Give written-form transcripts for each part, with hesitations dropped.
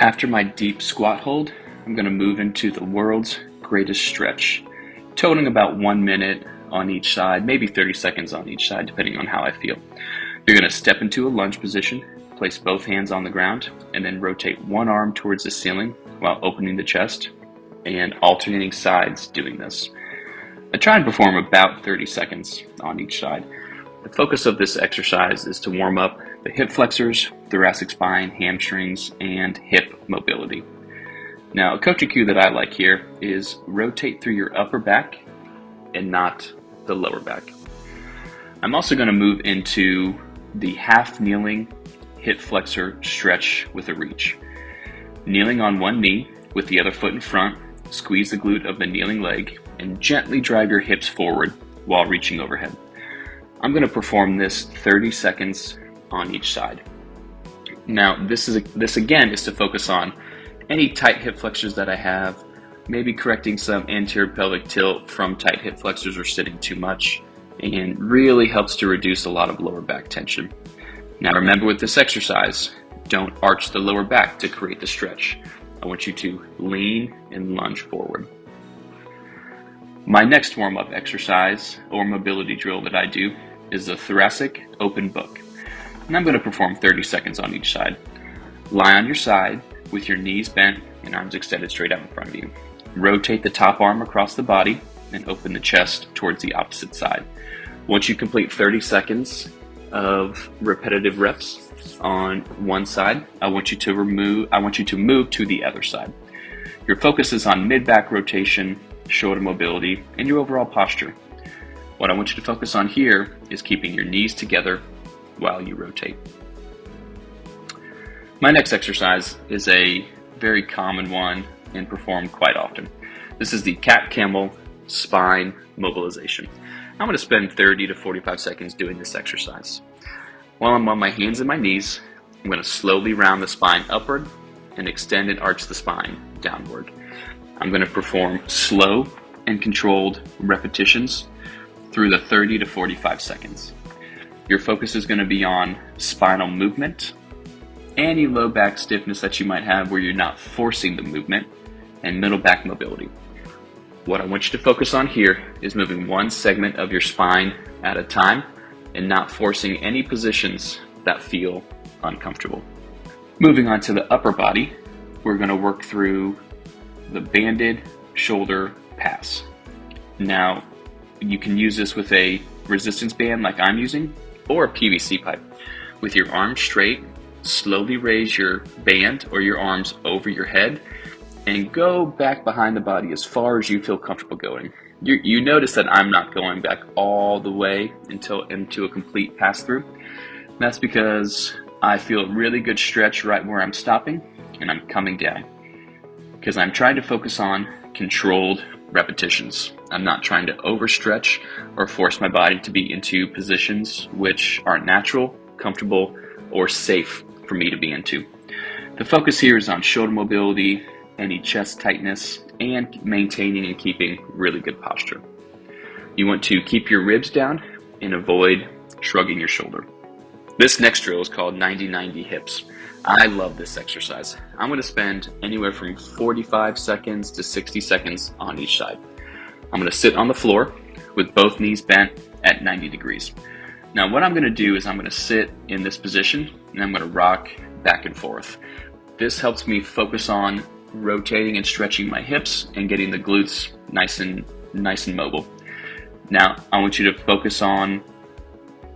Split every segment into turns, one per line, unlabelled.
After my deep squat hold, I'm going to move into the world's greatest stretch, totaling about 1 minute on each side, maybe 30 seconds on each side, depending on how I feel. You're going to step into a lunge position, place both hands on the ground, and then rotate one arm towards the ceiling while opening the chest and alternating sides doing this. I try and perform about 30 seconds on each side. The focus of this exercise is to warm up the hip flexors, thoracic spine, hamstrings, and hip mobility. Now, a coaching cue that I like here is rotate through your upper back and not the lower back. I'm also going to move into the half kneeling hip flexor stretch with a reach. Kneeling on one knee with the other foot in front, squeeze the glute of the kneeling leg and gently drive your hips forward while reaching overhead. I'm going to perform this 30 seconds on each side. Now, this again is to focus on any tight hip flexors that I have, maybe correcting some anterior pelvic tilt from tight hip flexors or sitting too much, and really helps to reduce a lot of lower back tension. Now remember, with this exercise, don't arch the lower back to create the stretch. I want you to lean and lunge forward. My next warm-up exercise or mobility drill that I do is the thoracic open book. And I'm going to perform 30 seconds on each side. Lie on your side with your knees bent and arms extended straight out in front of you. Rotate the top arm across the body and open the chest towards the opposite side. Once you complete 30 seconds of repetitive reps on one side, I want you to move to the other side. Your focus is on mid-back rotation, shoulder mobility, and your overall posture. What I want you to focus on here is keeping your knees together while you rotate. My next exercise is a very common one and performed quite often. This is the cat-camel spine mobilization. I'm going to spend 30 to 45 seconds doing this exercise. While I'm on my hands and my knees, I'm going to slowly round the spine upward and extend and arch the spine downward. I'm going to perform slow and controlled repetitions through the 30 to 45 seconds. Your focus is going to be on spinal movement, any low back stiffness that you might have where you're not forcing the movement, and middle back mobility. What I want you to focus on here is moving one segment of your spine at a time and not forcing any positions that feel uncomfortable. Moving on to the upper body, we're going to work through the banded shoulder pass. Now, you can use this with a resistance band like I'm using, or a PVC pipe. With your arms straight, slowly raise your band or your arms over your head and go back behind the body as far as you feel comfortable going. You notice that I'm not going back all the way into a complete pass through. That's because I feel a really good stretch right where I'm stopping and I'm coming down, because I'm trying to focus on controlled repetitions. I'm not trying to overstretch or force my body to be into positions which aren't natural, comfortable, or safe for me to be into. The focus here is on shoulder mobility, any chest tightness, and maintaining and keeping really good posture. You want to keep your ribs down and avoid shrugging your shoulder. This next drill is called 90-90 hips. I love this exercise. I'm going to spend anywhere from 45 seconds to 60 seconds on each side. I'm going to sit on the floor with both knees bent at 90 degrees. Now what I'm going to do is I'm going to sit in this position and I'm going to rock back and forth. This helps me focus on rotating and stretching my hips and getting the glutes nice and mobile. Now I want you to focus on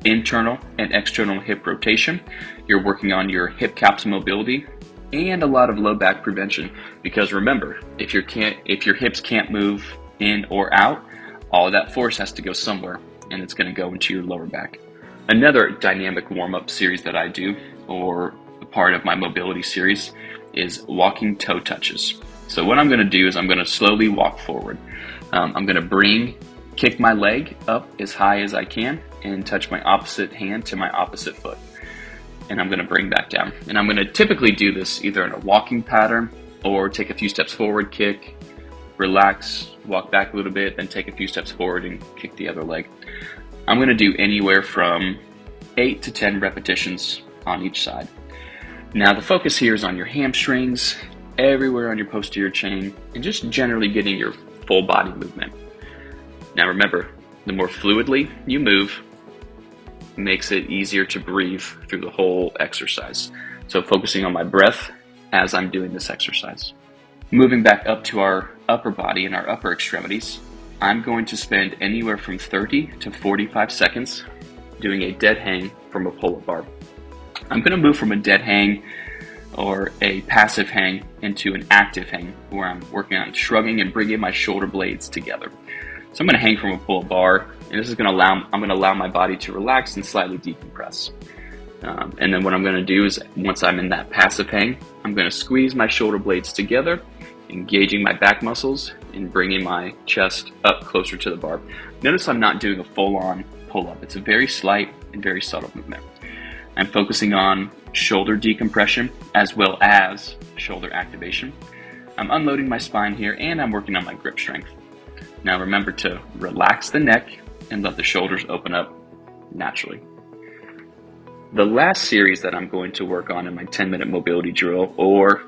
internal and external hip rotation. You're working on your hip capsule mobility and a lot of low back prevention, because remember, if your hips can't move in or out, all of that force has to go somewhere, and it's going to go into your lower back. Another dynamic warm-up series that I do, or a part of my mobility series, is walking toe touches. So what I'm going to do is I'm going to slowly walk forward. I'm going to kick my leg up as high as I can and touch my opposite hand to my opposite foot. And I'm going to bring back down. And I'm going to typically do this either in a walking pattern or take a few steps forward, kick, relax, walk back a little bit, then take a few steps forward and kick the other leg. I'm going to do anywhere from 8 to 10 repetitions on each side. Now the focus here is on your hamstrings, everywhere on your posterior chain, and just generally getting your full body movement. Now remember, the more fluidly you move, makes it easier to breathe through the whole exercise. So focusing on my breath as I'm doing this exercise. Moving back up to our upper body and our upper extremities, I'm going to spend anywhere from 30 to 45 seconds doing a dead hang from a pull-up bar. I'm going to move from a dead hang or a passive hang into an active hang where I'm working on shrugging and bringing my shoulder blades together. So I'm going to hang from a pull-up bar, and this is going to allow my body to relax and slightly decompress. And then what I'm going to do is, once I'm in that passive hang, I'm going to squeeze my shoulder blades together, engaging my back muscles and bringing my chest up closer to the bar. Notice I'm not doing a full-on pull-up. It's a very slight and very subtle movement. I'm focusing on shoulder decompression as well as shoulder activation. I'm unloading my spine here, and I'm working on my grip strength. Now remember to relax the neck and let the shoulders open up naturally. The last series that I'm going to work on in my 10-minute mobility drill, or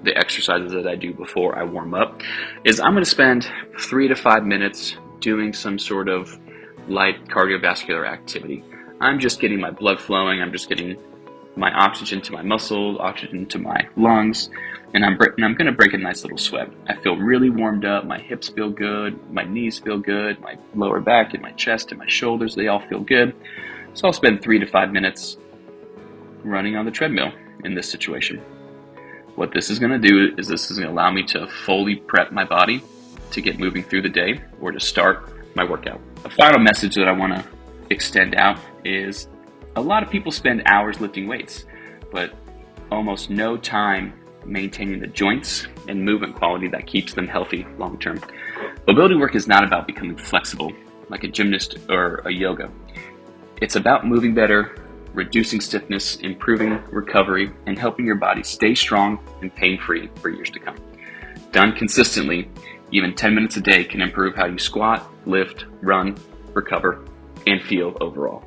the exercises that I do before I warm up, is I'm going to spend 3 to 5 minutes doing some sort of light cardiovascular activity. I'm just getting my blood flowing, I'm just getting my oxygen to my muscles, oxygen to my lungs, and I'm going to break a nice little sweat. I feel really warmed up, my hips feel good, my knees feel good, my lower back and my chest and my shoulders, they all feel good. So I'll spend 3 to 5 minutes running on the treadmill in this situation. What this is going to do is this is going to allow me to fully prep my body to get moving through the day or to start my workout. A final message that I want to extend out is a lot of people spend hours lifting weights, but almost no time maintaining the joints and movement quality that keeps them healthy long term. Mobility work is not about becoming flexible like a gymnast or a yoga. It's about moving better, reducing stiffness, improving recovery, and helping your body stay strong and pain-free for years to come. Done consistently, even 10 minutes a day can improve how you squat, lift, run, recover, and feel overall.